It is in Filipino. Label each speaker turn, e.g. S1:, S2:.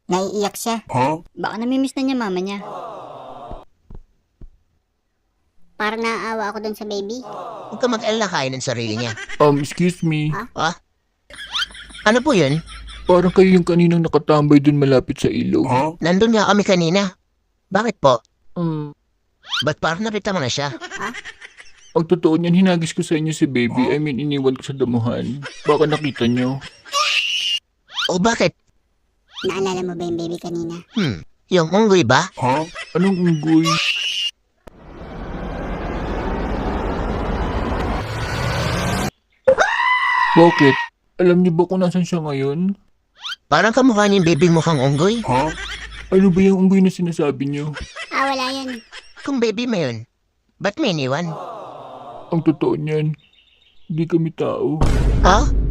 S1: Naiiyak siya. Baka namimiss na niya mama niya. Parang naaawa ako dun sa baby.
S2: Huwag ka mag-alala, kaya ng sarili niya.
S3: Excuse me.
S2: Ah? Ano po yun?
S3: Parang kayo yung kaninang nakatambay dun malapit sa ilog.
S2: Nandun nga kami kanina. Bakit po?
S3: Um,
S2: Ba't parang nakita mo na siya?
S3: ang totoo niyan, hinagis ko sa inyo si baby. I mean, iniwan ko sa damuhan. Baka nakita nyo.
S2: O bakit?
S1: Naalala mo ba yung baby kanina?
S2: Yung unggoy ba?
S3: Anong unggoy? Bakit? Alam niyo ba kung nasan siya ngayon?
S2: Parang kamukha niya yung baby mukhang unggoy.
S3: Ano ba yung unggoy na sinasabi niyo?
S1: Wala yan.
S2: Kung baby mo yun, ba't may iniwan?
S3: Ang totoo niyan, hindi kami tao.
S2: Ha?